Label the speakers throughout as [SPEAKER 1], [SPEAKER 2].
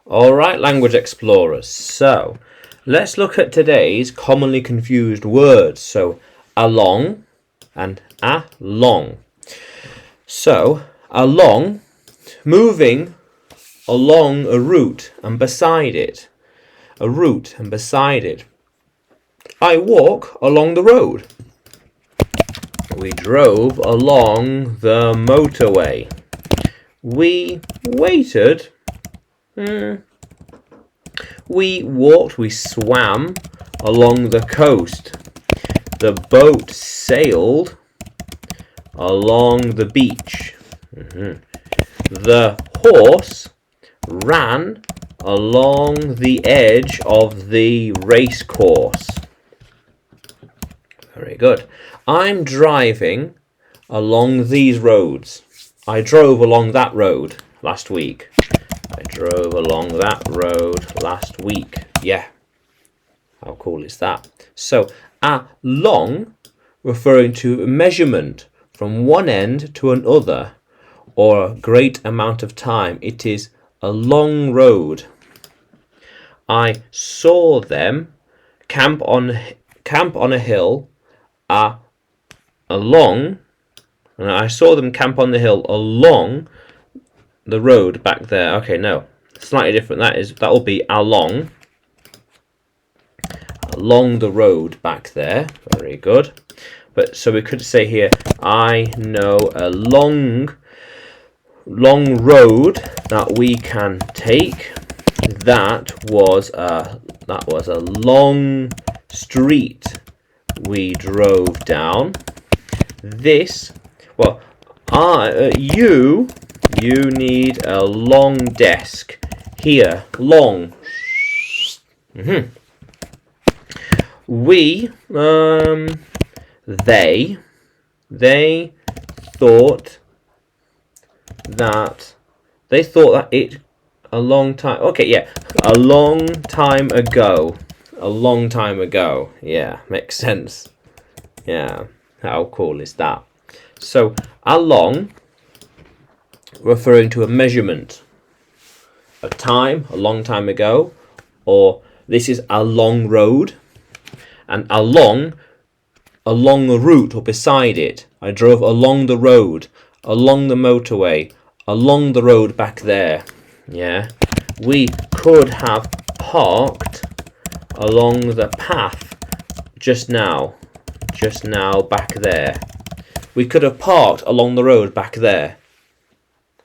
[SPEAKER 1] Alright, language explorers. So, let's look at today's commonly confused words. So, along and along. So, along, moving along a route and beside it. A route and beside it. I walk along the road. We drove along the motorway. We waited. We walked, we swam along the coast. The boat sailed along the beach. The horse ran along the edge of the race course. Very good. I'm driving along these roads. I drove along that road last week. I drove along that road last week. Yeah. How cool is that? So, along, referring to measurement from one end to another or a great amount of time. It is a long road. I saw them camp on a hill along, and I saw them camp on the hill along the road back there. Okay, no, slightly different. That will be along the road back there. Very good. But so we could say here, I know a long road that we can take. That was a long street we drove down. This, well, you need a long desk. Here, long. We, they thought that it a long time. Okay, yeah, a long time ago. A long time ago. Yeah, makes sense. Yeah, how cool is that? So, along, referring to a measurement, a time, a long time ago, or this is a long road, and along a route or beside it. I drove along the road, along the motorway, along the road back there. Yeah, we could have parked along the path just now back there. We could have parked along the road back there.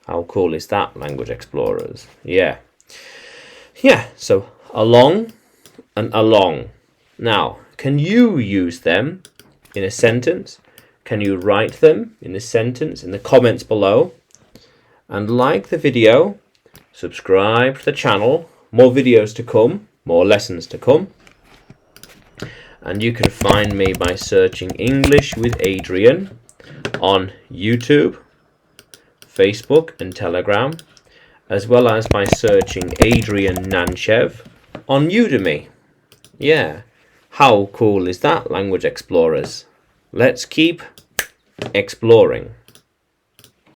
[SPEAKER 1] How cool is that, language explorers? Yeah, so along and along. Now, can you use them in a sentence? Can you write them in a sentence in the comments below? And like the video, subscribe to the channel. More videos to come, more lessons to come. And you can find me by searching English with Adrian on YouTube, Facebook and Telegram, as well as by searching Adrian Nanchev on Udemy. Yeah, how cool is that, language explorers? Let's keep exploring.